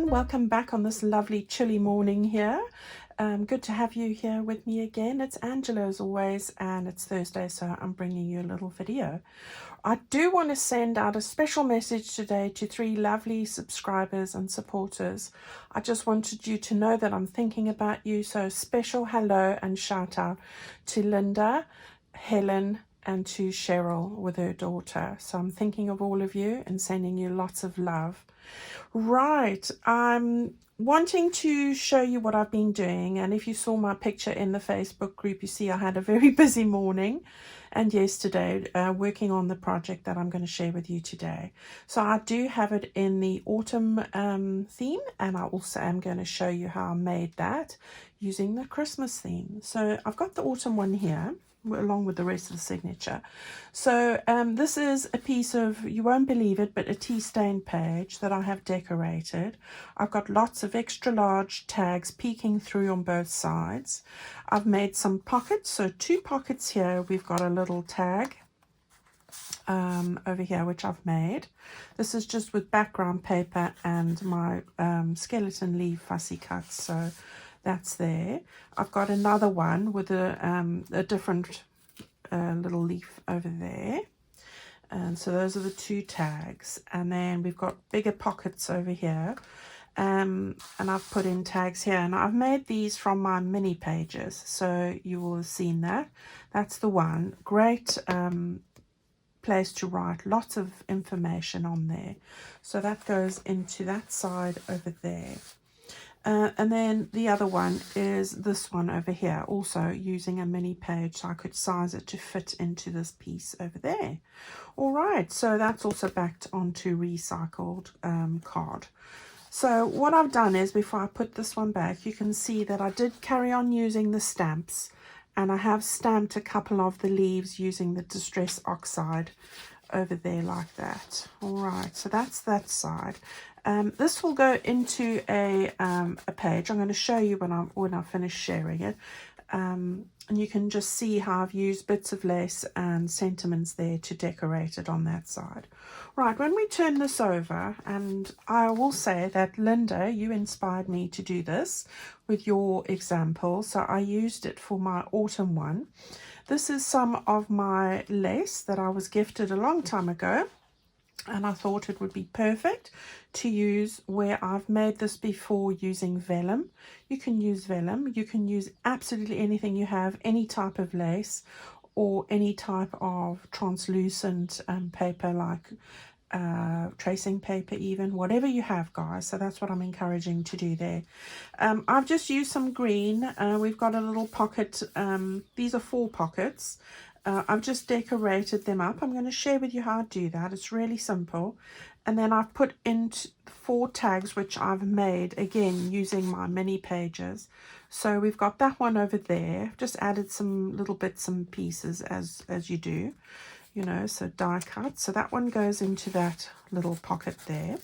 everyone, welcome back on this lovely chilly morning here. Good to have you here with me again. It's Angela as always, and it's Thursday, so I'm bringing you a little video. I do want to send out a special message today to 3 lovely subscribers and supporters. I just wanted you to know that I'm thinking about you, so special hello and shout out to Linda, Helen, and to Cheryl with her daughter. So I'm thinking of all of you and sending you lots of love. Right, I'm wanting to show you what I've been doing, and if you saw my picture in the Facebook group, you see I had a very busy morning and yesterday working on the project that I'm going to share with you today. So I do have it in the autumn theme, and I also am going to show you how I made that using the Christmas theme. So I've got the autumn one here along with the rest of the signature. So this is a piece of, you won't believe it, but a tea stain page that I have decorated. I've got lots of extra large tags peeking through on both sides. I've made some pockets, so 2 pockets here. We've got a little tag over here which I've made. This is just with background paper and my skeleton leaf fussy cuts, so that's there. I've got another one with a different little leaf over there, and so those are the 2 tags. And then we've got bigger pockets over here, and I've put in tags here, and I've made these from my mini pages, so you will have seen that. That's the one. Great place to write lots of information on there, so that goes into that side over there. And then the other one is this one over here, also using a mini page, so I could size it to fit into this piece over there. All right, so that's also backed onto recycled card. So what I've done is, before I put this one back, you can see that I did carry on using the stamps, and I have stamped a couple of the leaves using the Distress Oxide over there like that. All right, so that's that side. This will go into a page. I'm going to show you when I finish sharing it, and you can just see how I've used bits of lace and sentiments there to decorate it on that side. Right, when we turn this over, and I will say that Linda, you inspired me to do this with your example, so I used it for my autumn one. This is some of my lace that I was gifted a long time ago, and I thought it would be perfect to use where I've made this before using vellum. You can use vellum, you can use absolutely anything you have, any type of lace or any type of translucent paper, like tracing paper even, whatever you have, guys. So that's what I'm encouraging to do there. I've just used some green. We've got a little pocket. These are 4 pockets. I've just decorated them up. I'm going to share with you how I do that. It's really simple. And then I've put in 4 tags which I've made, again, using my mini pages. So we've got that one over there. Just added some little bits and pieces as you do, you know, so die cut. So that one goes into that little pocket there.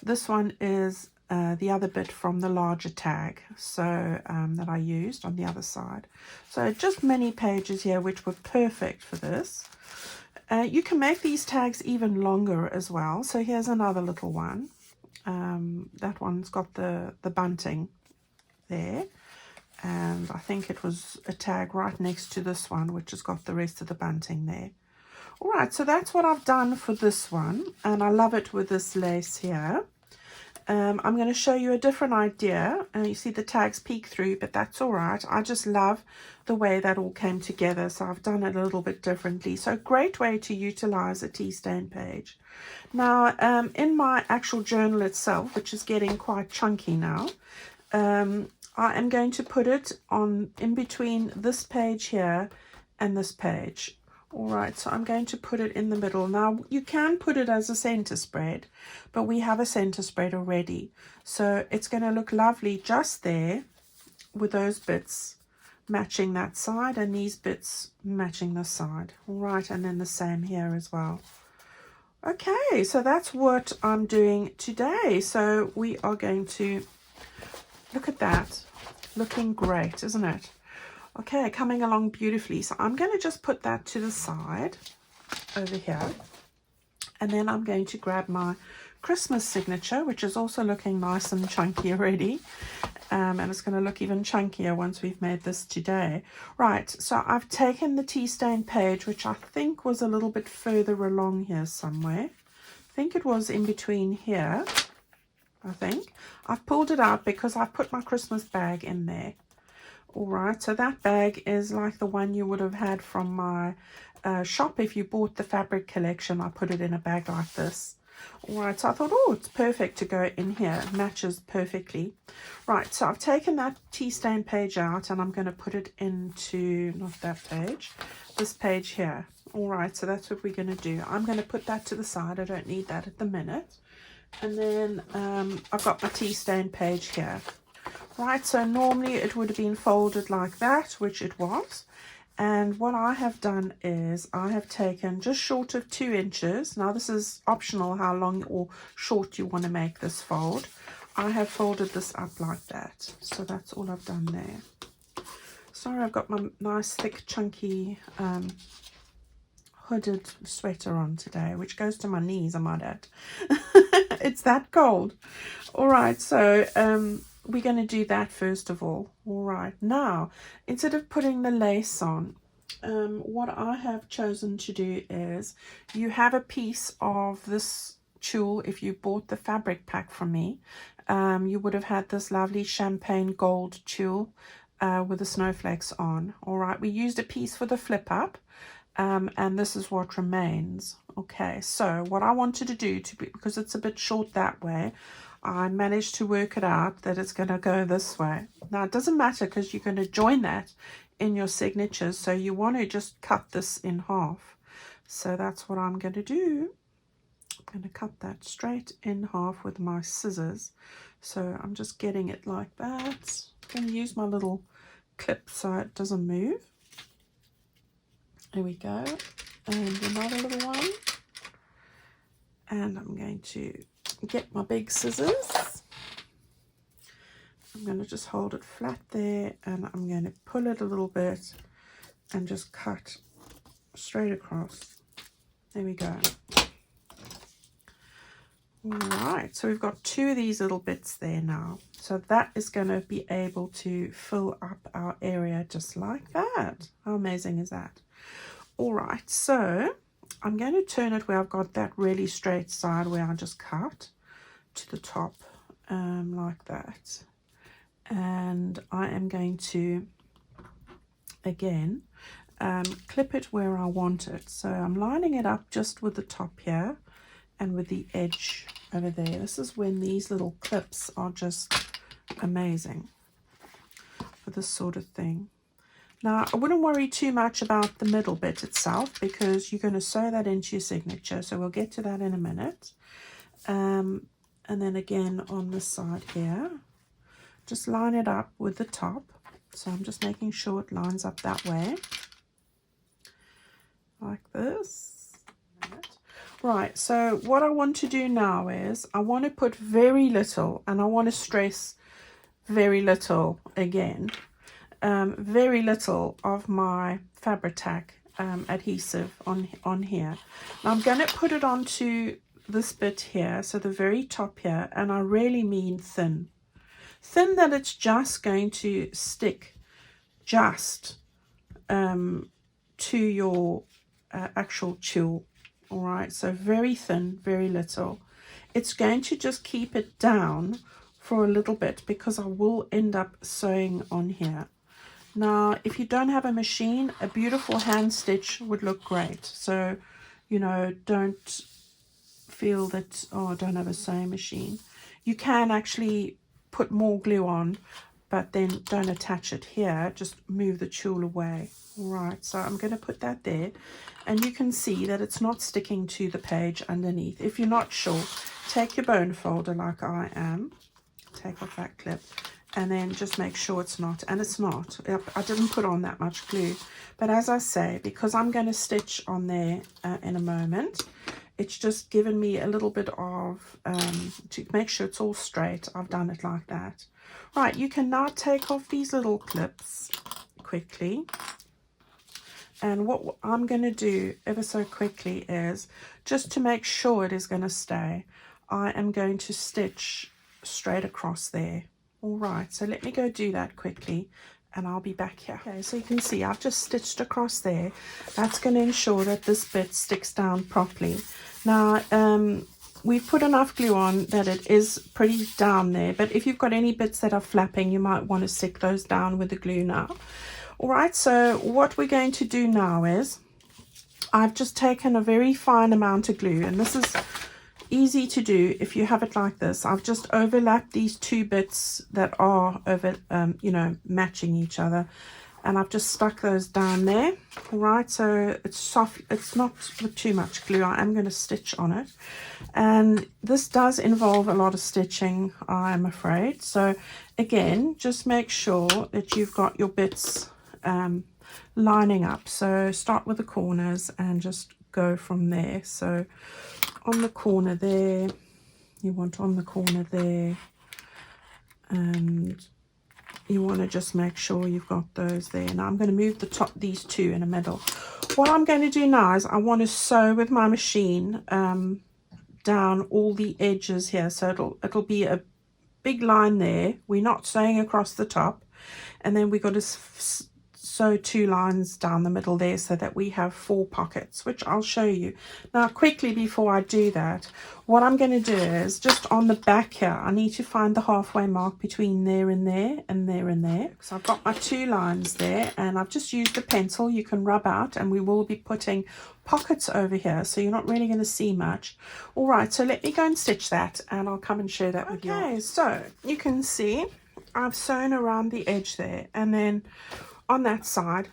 This one is the other bit from the larger tag, so that I used on the other side. So just mini pages here which were perfect for this. You can make these tags even longer as well. So here's another little one. That one's got the bunting there, and I think it was a tag right next to this one which has got the rest of the bunting there. All right, so that's what I've done for this one, and I love it with this lace here. I'm going to show you a different idea. You see the tags peek through, but that's all right. I just love the way that all came together, so I've done it a little bit differently. So great way to utilize a tea stain page. Now, in my actual journal itself, which is getting quite chunky now, I am going to put it on in between this page here and this page. All right, so I'm going to put it in the middle. Now, you can put it as a center spread, but we have a center spread already. So it's going to look lovely just there with those bits matching that side and these bits matching this side. All right, and then the same here as well. Okay, so that's what I'm doing today. So we are going to look at that. Looking great, isn't it? Okay, coming along beautifully. So I'm going to just put that to the side over here. And then I'm going to grab my Christmas signature, which is also looking nice and chunky already. And it's going to look even chunkier once we've made this today. Right, so I've taken the tea stain page, which I think was a little bit further along here somewhere. I think it was in between here, I think. I've pulled it out because I've put my Christmas bag in there. All right, so that bag is like the one you would have had from my shop if you bought the fabric collection. I put it in a bag like this. All right, so I thought, oh, it's perfect to go in here. It matches perfectly. Right, so I've taken that tea stain page out and I'm going to put it into, not that page, this page here. All right, so that's what we're going to do. I'm going to put that to the side. I don't need that at the minute. And then I've got my tea stain page here. Right, so normally it would have been folded like that, which it was. And what I have done is I have taken just short of 2 inches. Now this is optional how long or short you want to make this fold. I have folded this up like that. So that's all I've done there. Sorry, I've got my nice thick chunky hooded sweater on today, which goes to my knees, I might add. It's that cold. All right, so we're going to do that first of all. All right, now instead of putting the lace on, what I have chosen to do is, you have a piece of this tulle. If you bought the fabric pack from me, you would have had this lovely champagne gold tulle with the snowflakes on. All right, we used a piece for the flip up, and this is what remains. Okay, so what I wanted to do, because it's a bit short that way, I managed to work it out that it's going to go this way. Now it doesn't matter because you're going to join that in your signatures, so you want to just cut this in half. So that's what I'm going to do. I'm going to cut that straight in half with my scissors. So I'm just getting it like that. I'm going to use my little clip so it doesn't move. There we go. And another little one. And I'm going to get my big scissors. I'm going to just hold it flat there, and I'm going to pull it a little bit and just cut straight across. There we go. All right, so we've got 2 of these little bits there now. So that is going to be able to fill up our area just like that. How amazing is that? All right, so I'm going to turn it where I've got that really straight side where I just cut to the top, like that. And I am going to, again, clip it where I want it. So I'm lining it up just with the top here and with the edge over there. This is when these little clips are just amazing for this sort of thing. Now, I wouldn't worry too much about the middle bit itself because you're going to sew that into your signature. So we'll get to that in a minute. And then again on this side here, just line it up with the top. So I'm just making sure it lines up that way. Like this. Right, so what I want to do now is I want to put very little, and I want to stress very little again. Very little of my Fabri-Tac adhesive on here. Now I'm going to put it onto this bit here, so the very top here, and I really mean thin. Thin that it's just going to stick just to your actual tulle. All right, so very thin, very little. It's going to just keep it down for a little bit because I will end up sewing on here. Now, if you don't have a machine, a beautiful hand stitch would look great. So, you know, don't feel that, oh, I don't have a sewing machine. You can actually put more glue on, but then don't attach it here. Just move the tulle away. All right, so I'm going to put that there. And you can see that it's not sticking to the page underneath. If you're not sure, take your bone folder like I am. Take off that clip. And then just make sure it's not, and it's not. I didn't put on that much glue. But as I say, because I'm going to stitch on there in a moment, it's just given me a little bit of, to make sure it's all straight, I've done it like that. Right, you can now take off these little clips quickly. And what I'm going to do ever so quickly is, just to make sure it is going to stay, I am going to stitch straight across there. All right, so let me go do that quickly and I'll be back here. Okay, so you can see I've just stitched across there. That's going to ensure that this bit sticks down properly. Now, we've put enough glue on that it is pretty down there, but if you've got any bits that are flapping, you might want to stick those down with the glue now. All right, so what we're going to do now is I've just taken a very fine amount of glue, and this is easy to do if you have it like this. I've just overlapped these two bits that are over, you know, matching each other, and I've just stuck those down there. All right, so it's soft, it's not with too much glue. I am going to stitch on it, and this does involve a lot of stitching, I'm afraid. So again, just make sure that you've got your bits lining up. So start with the corners and just go from there. So on the corner there, you want on the corner there, and you want to just make sure you've got those there. Now I'm going to move the top, these two in the middle. What I'm going to do now is I want to sew with my machine down all the edges here, so it'll be a big line there. We're not sewing across the top, and then we got to sew 2 lines down the middle there so that we have 4 pockets, which I'll show you. Now quickly before I do that, what I'm going to do is just on the back here, I need to find the halfway mark between there and there and there and there. So I've got my 2 lines there, and I've just used a pencil you can rub out, and we will be putting pockets over here, so you're not really going to see much. All right, so let me go and stitch that and I'll come and share that with you. Okay, so you can see I've sewn around the edge there, and then on that side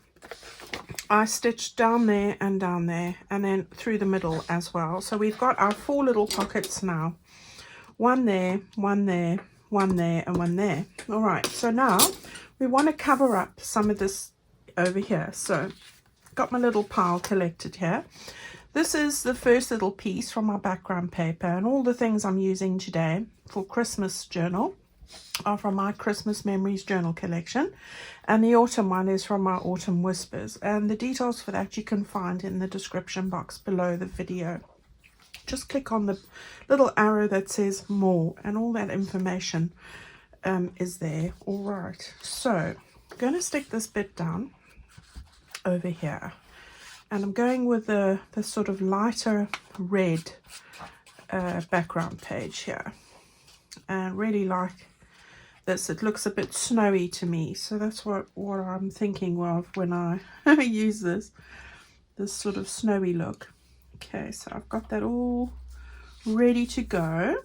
I stitched down there, and then through the middle as well. So we've got our 4 little pockets now. One there, one there, one there, and one there. All right, so now we want to cover up some of this over here. So got my little pile collected here. This is the first little piece from my background paper, and all the things I'm using today for Christmas journal are from my Christmas Memories journal collection, and the autumn one is from my Autumn Whispers, and the details for that you can find in the description box below the video. Just click on the little arrow that says more, and all that information is there. All right, so I'm going to stick this bit down over here, and I'm going with the sort of lighter red background page here, and really like this. It looks a bit snowy to me, so that's what I'm thinking of when I use this sort of snowy look. Okay, so I've got that all ready to go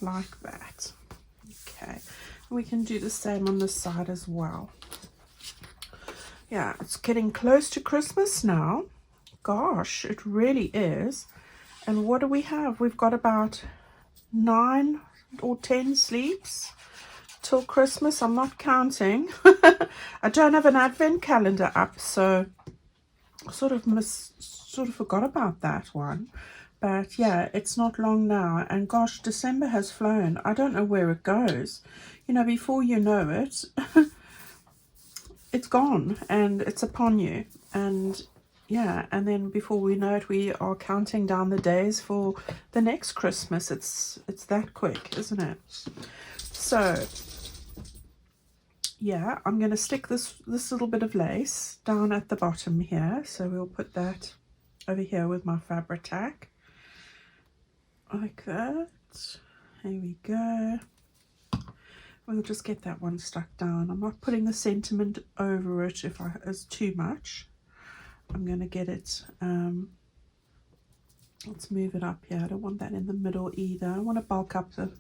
like that. Okay, we can do the same on this side as well. Yeah, it's getting close to Christmas now. Gosh, it really is. And what do we have? We've got about 9 or 10 sleeps till Christmas. I'm not counting. I don't have an advent calendar up, so I sort of forgot about that one. But yeah, it's not long now, and gosh, December has flown. I don't know where it goes. You know, before you know it, it's gone and it's upon you. And yeah, and then before we know it, we are counting down the days for the next Christmas. It's that quick, isn't it? So yeah, I'm going to stick this little bit of lace down at the bottom here. So we'll put that over here with my fabric tack, like that. There we go. We'll just get that one stuck down. I'm not putting the sentiment over it if it's too much. I'm going to get it, let's move it up here. I don't want that in the middle either. I don't want to bulk up the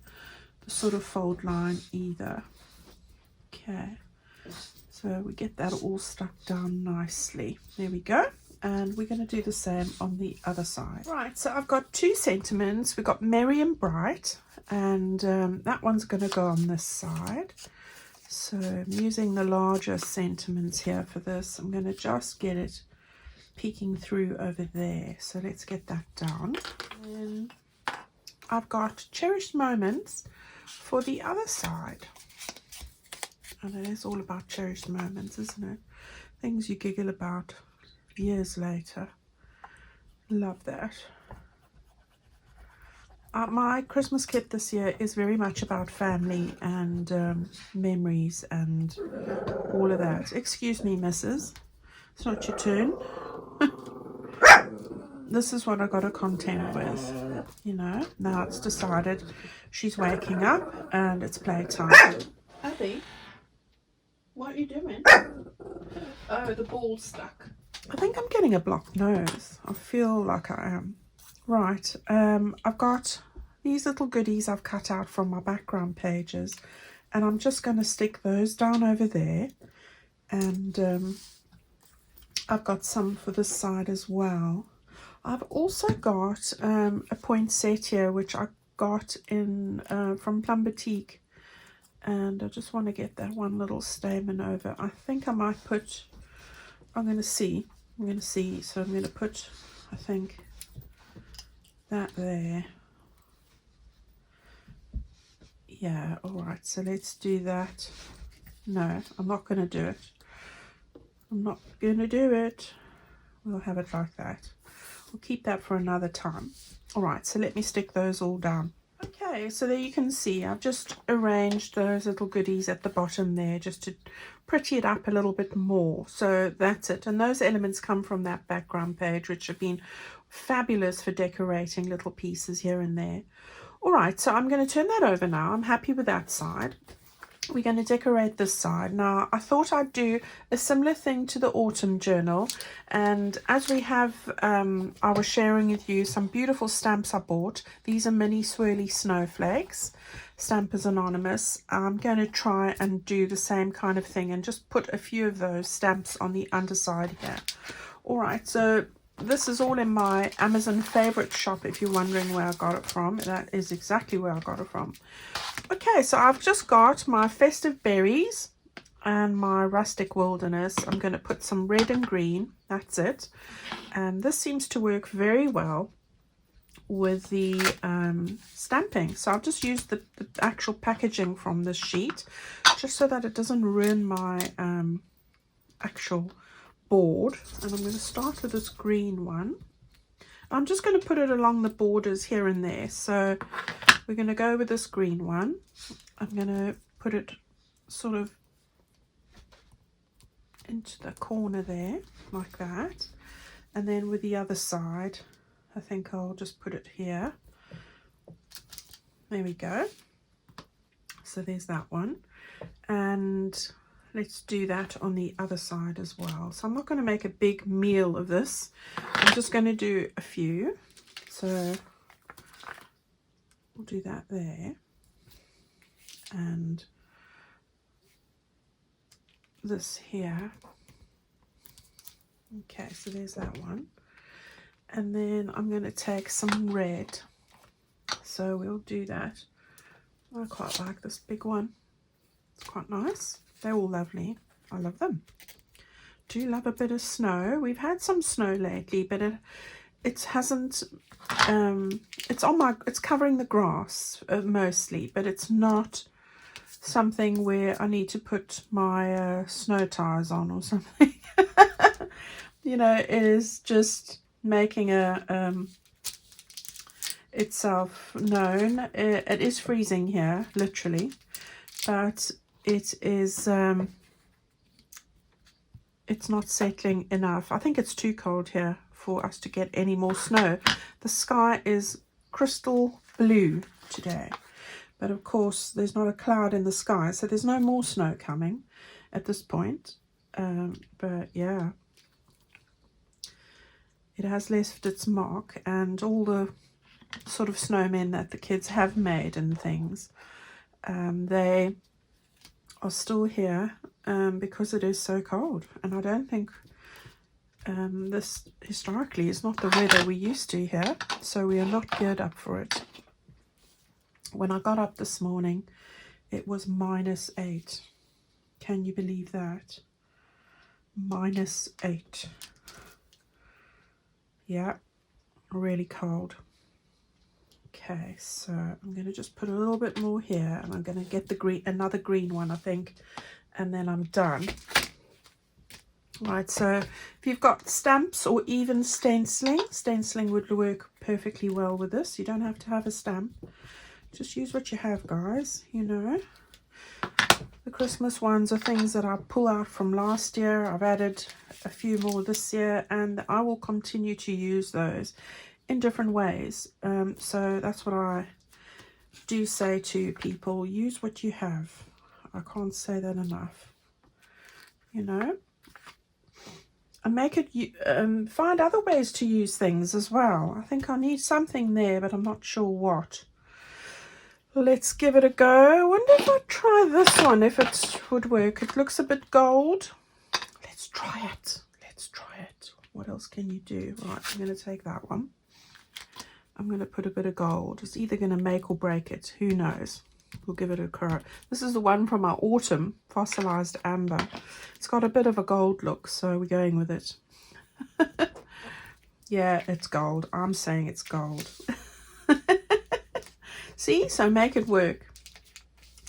sort of fold line either. Okay, so we get that all stuck down nicely. There we go. And we're going to do the same on the other side. Right, so I've got 2 sentiments. We've got Merry and Bright, and that one's going to go on this side. So I'm using the larger sentiments here for this. I'm going to just get it peeking through over there. So let's get that down. And I've got Cherished Moments for the other side. And it is all about cherished moments, isn't it? Things you giggle about years later. Love that. My Christmas kit this year is very much about family and memories and all of that. Excuse me, missus. It's not your turn. This is what I got to contend with, you know. Now it's decided she's waking up and it's playtime. Abby, what are you doing? Oh, the ball's stuck. I think I'm getting a blocked nose. I feel like I am. Right, I've got these little goodies I've cut out from my background pages, and I'm just going to stick those down over there. And I've got some for this side as well. I've also got a poinsettia which I got in from Plum Boutique, and I just want to get that one little stamen over. I think I might put, I'm going to see, so I'm going to put, I think, that there. Yeah, all right, so let's do that. No, I'm not going to do it. I'm not going to do it. We'll have it like that. We'll keep that for another time. All right, so let me stick those all down. Okay, so there you can see I've just arranged those little goodies at the bottom there just to pretty it up a little bit more. So that's it. And those elements come from that background page, which have been fabulous for decorating little pieces here and there. All right, so I'm going to turn that over now. I'm happy with that side. We're going to decorate this side. Now, I thought I'd do a similar thing to the autumn journal. And as we have, I was sharing with you some beautiful stamps I bought. These are mini swirly snowflakes. Stampers Anonymous. I'm going to try and do the same kind of thing and just put a few of those stamps on the underside here. All right, so this is all in my Amazon favorite shop, if you're wondering where I got it from. That is exactly where I got it from. Okay, so I've just got my festive berries and my rustic wilderness. I'm going to put some red and green. That's it. And this seems to work very well with the stamping. So I've just used the actual packaging from this sheet just so that it doesn't ruin my actual board. And I'm going to start with this green one. I'm just going to put it along the borders here and there. So we're going to go with this green one. I'm going to put it sort of into the corner there like that. And then with the other side, I think I'll just put it here. There we go. So there's that one. And let's do that on the other side as well. So I'm not going to make a big meal of this. I'm just going to do a few. So we'll do that there. And this here. Okay, so there's that one. And then I'm going to take some red. So we'll do that. I quite like this big one. It's quite nice. They're all lovely. I love them. Do love a bit of snow. We've had some snow lately, but it hasn't. It's covering the grass mostly, but it's not something where I need to put my snow tires on or something. You know, it is just making itself known. It is freezing here, literally, but it is it's not settling enough. I think it's too cold here for us to get any more snow. The sky is crystal blue today, but of course there's not a cloud in the sky, so there's no more snow coming at this point. But yeah, it has left its mark, and all the sort of snowmen that the kids have made and things, they are still here because it is so cold. And I don't think this historically is not the weather we used to here, so we are not geared up for it. When I got up this morning, it was -8. Can you believe that? -8. Yeah, really cold. Okay, so I'm going to just put a little bit more here, and I'm going to get the green, another green one, I think, and then I'm done. Right, so if you've got stamps or even stenciling would work perfectly well with this. You don't have to have a stamp. Just use what you have, guys, you know. The Christmas ones are things that I pull out from last year. I've added a few more this year, and I will continue to use those in different ways. So that's what I do say to people. Use what you have. I can't say that enough, you know. And make it, find other ways to use things as well. I think I need something there, but I'm not sure what. Let's give it a go. I wonder if I try this one, if it would work. It looks a bit gold. Let's try it. Let's try it. What else can you do? Right, I'm going to take that one. I'm going to put a bit of gold. It's either going to make or break it. Who knows? We'll give it a crack. This is the one from our autumn, fossilized amber. It's got a bit of a gold look, so we're going with it. Yeah, it's gold. I'm saying it's gold. See, so make it work.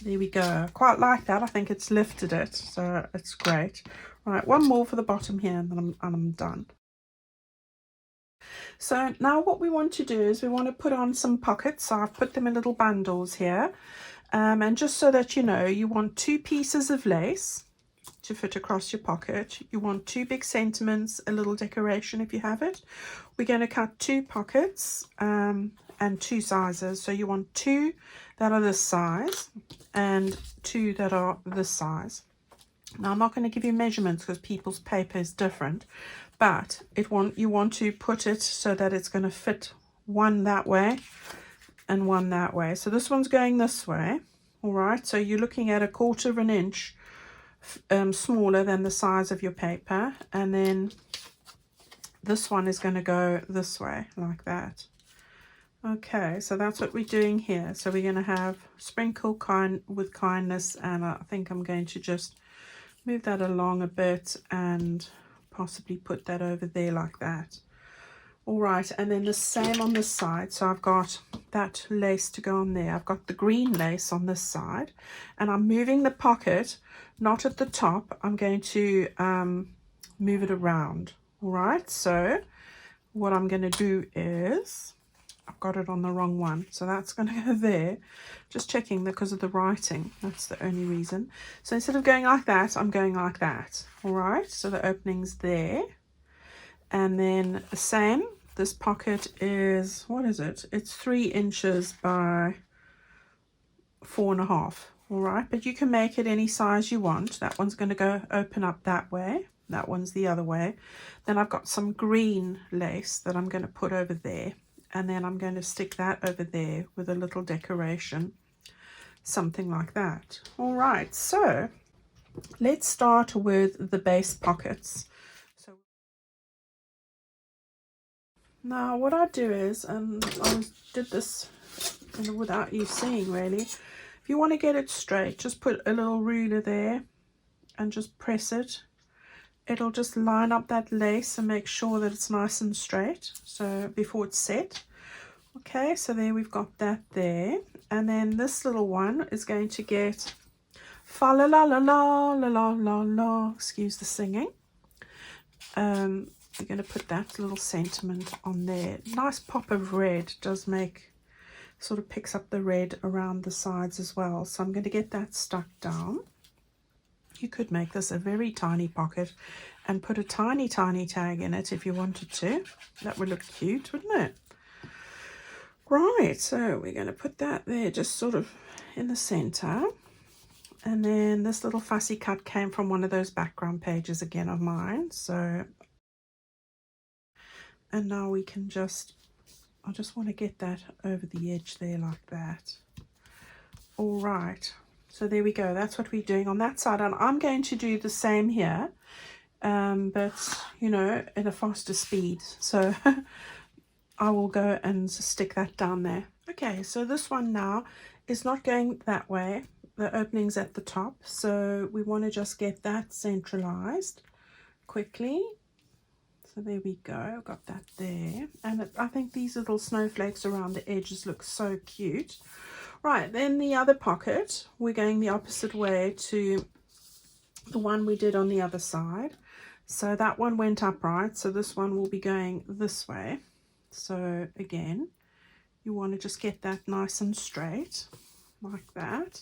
There we go. I quite like that. I think it's lifted it, so it's great. Right, one more for the bottom here, and then I'm done. So now what we want to do is we want to put on some pockets. So I've put them in little bundles here. And just so that you know, you want 2 pieces of lace to fit across your pocket. You want 2 big sentiments, a little decoration if you have it. We're going to cut 2 pockets and 2 sizes. So you want 2 that are this size and 2 that are this size. Now I'm not going to give you measurements because people's paper is different, but you want to put it so that it's going to fit one that way and one that way. So this one's going this way. All right, so you're looking at 1/4 of an inch smaller than the size of your paper, and then this one is going to go this way like that. Okay, so that's what we're doing here. So we're going to have sprinkle with kindness, and I think I'm going to just move that along a bit and possibly put that over there like that. All right, and then the same on this side. So I've got that lace to go on there. I've got the green lace on this side, and I'm moving the pocket, not at the top. I'm going to move it around. All right, so what I'm going to do is, I've got it on the wrong one, so that's going to go there. Just checking because of the writing, that's the only reason. So instead of going like that, I'm going like that. All right, so the opening's there. And then the same, this pocket is, what is it? It's 3 inches by 4.5. All right, but you can make it any size you want. That one's going to go open up that way. That one's the other way. Then I've got some green lace that I'm going to put over there. And then I'm going to stick that over there with a little decoration. Something like that. All right, so let's start with the base pockets. Now what I do is, and I did this without you seeing really, if you want to get it straight, just put a little ruler there and just press it. It'll just line up that lace and make sure that it's nice and straight, so before it's set. Okay, so there we've got that there. And then this little one is going to get fa la la la la la la la la, excuse the singing. We're going to put that little sentiment on there. Nice pop of red, does make, sort of picks up the red around the sides as well. So I'm going to get that stuck down. You could make this a very tiny pocket and put a tiny, tiny tag in it if you wanted to. That would look cute, wouldn't it? Right, so we're going to put that there just sort of in the center. And then this little fussy cut came from one of those background pages again of mine. So, and now we can just, I just want to get that over the edge there like that. All right, so there we go. That's what we're doing on that side. And I'm going to do the same here, but, you know, at a faster speed. So I will go and stick that down there. Okay, so this one now is not going that way. The opening's at the top. So we want to just get that centralized quickly. So there we go, I've got that there. And I think these little snowflakes around the edges look so cute. Right, then the other pocket, we're going the opposite way to the one we did on the other side. So that one went upright, so this one will be going this way. So again, you want to just get that nice and straight like that.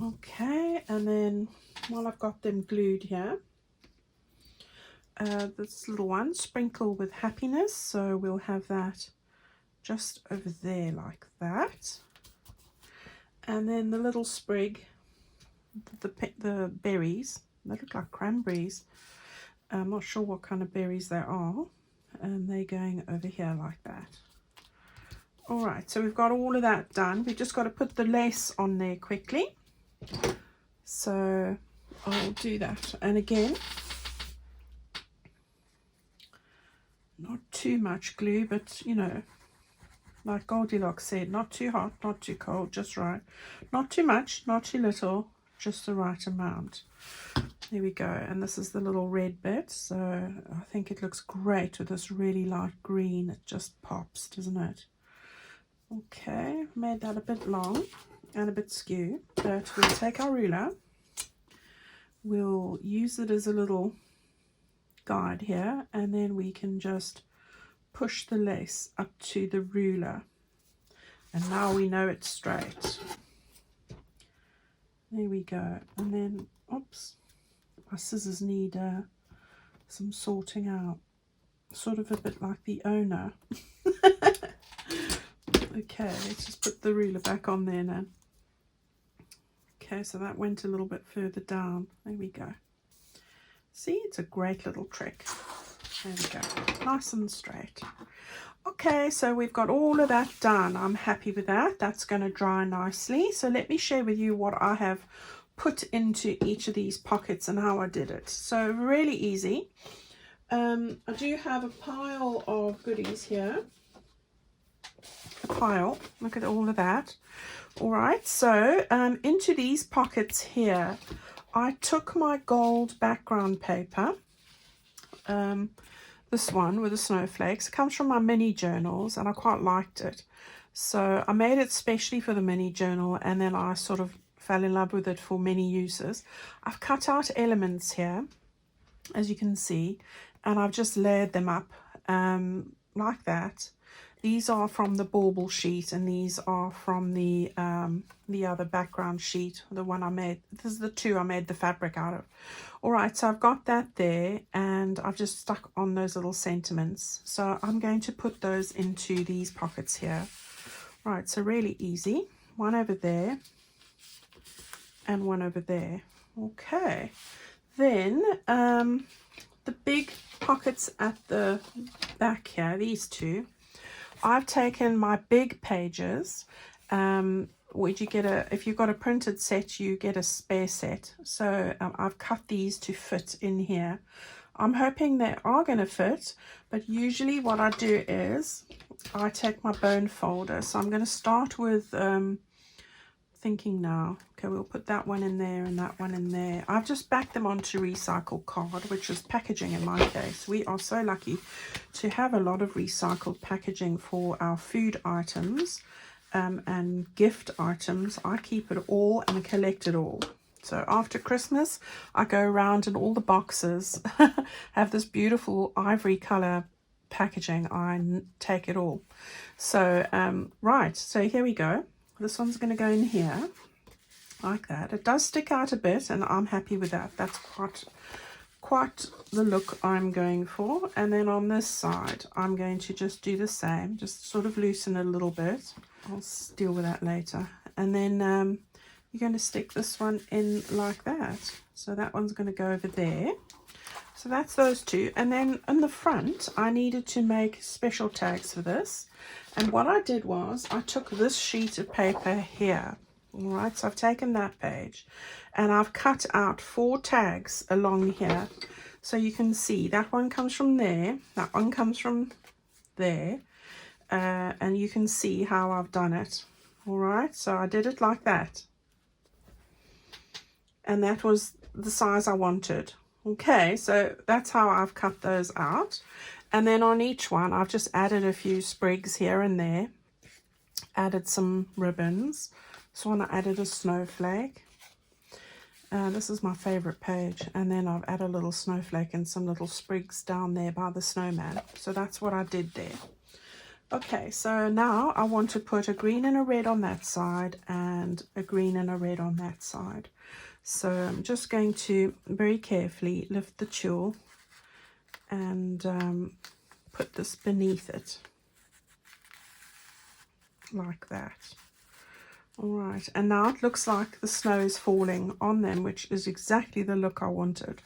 Okay, and then while I've got them glued here, this little one, sprinkle with happiness, so we'll have that just over there like that. And then the little sprig, the berries, they look like cranberries. I'm not sure what kind of berries they are, and they're going over here like that. All right, so we've got all of that done. We've just got to put the lace on there quickly. So I'll do that. And again, not too much glue, but you know, like Goldilocks said, not too hot, not too cold, just right. Not too much, not too little, just the right amount. There we go. And this is the little red bit, so I think it looks great with this really light green. It just pops, doesn't it? Okay, made that a bit long and a bit skew, but we'll take our ruler, we'll use it as a little guide here, and then we can just push the lace up to the ruler, and now we know it's straight. There we go. And then, oops, my scissors need some sorting out, sort of a bit like the owner. Okay, let's just put the ruler back on there now. Okay, so that went a little bit further down. There we go. See, it's a great little trick. There we go, nice and straight. Okay, so we've got all of that done. I'm happy with that. That's going to dry nicely. So let me share with you what I have put into each of these pockets and how I did it. So really easy. I do have a pile of goodies here. A pile, look at all of that. All right, so into these pockets here, I took my gold background paper, this one with the snowflakes. It comes from my mini journals and I quite liked it, so I made it specially for the mini journal, and then I sort of fell in love with it for many uses. I've cut out elements here, as you can see, and I've just layered them up like that. These are from the bauble sheet, and these are from the other background sheet, the one I made. This is the two I made the fabric out of. All right, so I've got that there, and I've just stuck on those little sentiments. So I'm going to put those into these pockets here. Right, so really easy. One over there, and one over there. Okay, then the big pockets at the back here, these two, I've taken my big pages. Would you get if you've got a printed set, you get a spare set. So I've cut these to fit in here. I'm hoping they are going to fit, but usually what I do is I take my bone folder. So I'm going to start with thinking now. Okay, we'll put that one in there and that one in there. I've just backed them onto recycled card, which is packaging in my case. We are so lucky to have a lot of recycled packaging for our food items and gift items. I keep it all and collect it all. So after Christmas, I go around and all the boxes have this beautiful ivory color packaging. I take it all. So, right, so here we go. This one's going to go in here like that. It does stick out a bit, and I'm happy with that. That's quite the look I'm going for. And then on this side, I'm going to just do the same, just sort of loosen it a little bit. I'll deal with that later. And then you're going to stick this one in like that. So that one's going to go over there. So that's those two. And then in the front, I needed to make special tags for this. And what I did was I took this sheet of paper here. All right, so I've taken that page and I've cut out 4 tags along here. So you can see that one comes from there, that one comes from there, and you can see how I've done it. All right, so I did it like that. And that was the size I wanted. Okay, so that's how I've cut those out. And then on each one, I've just added a few sprigs here and there. Added some ribbons. This one I added a snowflake. This is my favorite page. And then I've added a little snowflake and some little sprigs down there by the snowman. So that's what I did there. Okay, so now I want to put a green and a red on that side and a green and a red on that side. So I'm just going to very carefully lift the tulle and put this beneath it like that. All right, and now it looks like the snow is falling on them, which is exactly the look I wanted.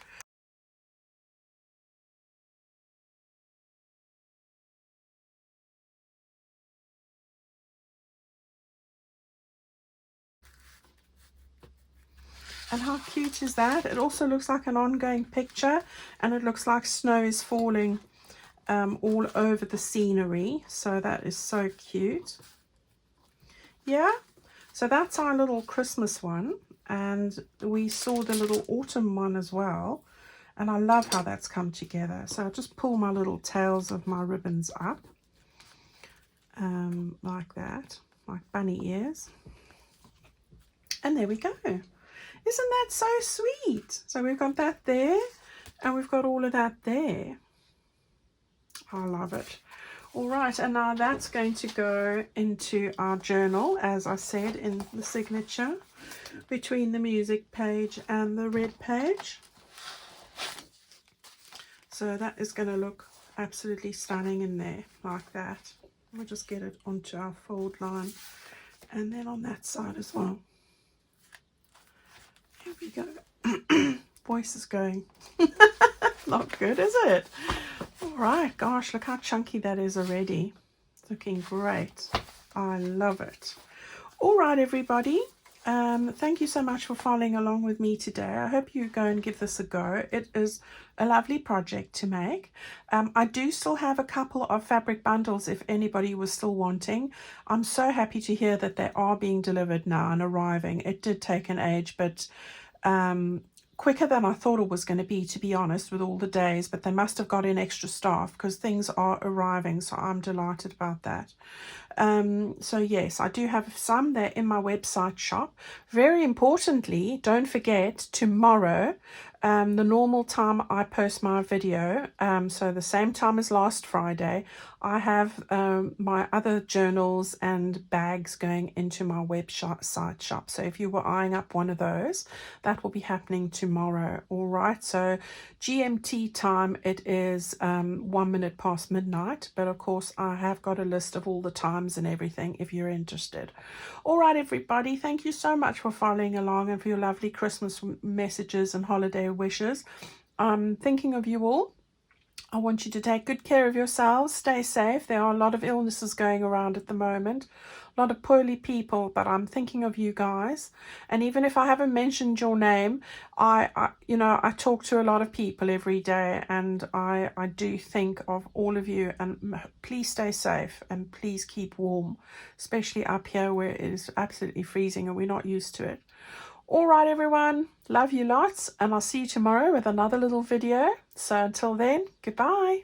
And how cute is that? It also looks like an ongoing picture, and it looks like snow is falling all over the scenery. So that is so cute. Yeah, so that's our little Christmas one, and we saw the little autumn one as well, and I love how that's come together. So I'll just pull my little tails of my ribbons up like that, like bunny ears, and there we go. Isn't that so sweet? So we've got that there, and we've got all of that there. I love it. All right, and now that's going to go into our journal, as I said, in the signature between the music page and the red page. So that is going to look absolutely stunning in there, like that. We'll just get it onto our fold line, and then on that side as well. Here we go. Voice is going. Not good, is it? All right, gosh, look how chunky that is already. It's looking great. I love it. All right, everybody. Thank you so much for following along with me today. I hope you go and give this a go. It is a lovely project to make. I do still have a couple of fabric bundles if anybody was still wanting. I'm so happy to hear that they are being delivered now and arriving. It did take an age, but quicker than I thought it was going to be honest, with all the days, but they must have got in extra staff because things are arriving, so I'm delighted about that. So yes, I do have some there in my website shop. Very importantly, don't forget tomorrow, the normal time I post my video, so the same time as last Friday, I have my other journals and bags going into my website shop. So if you were eyeing up one of those, that will be happening tomorrow. All right, so GMT time, it is 1 minute past midnight, but of course I have got a list of all the times and everything if you're interested. All right, everybody, thank you so much for following along and for your lovely Christmas messages and holiday wishes. I'm thinking of you all. I want you to take good care of yourselves. Stay safe. There are a lot of illnesses going around at the moment, a lot of poorly people, but I'm thinking of you guys. And even if I haven't mentioned your name, I talk to a lot of people every day, and I do think of all of you. And please stay safe and please keep warm, especially up here where it is absolutely freezing and we're not used to it. All right, everyone. Love you lots, and I'll see you tomorrow with another little video. So until then, goodbye.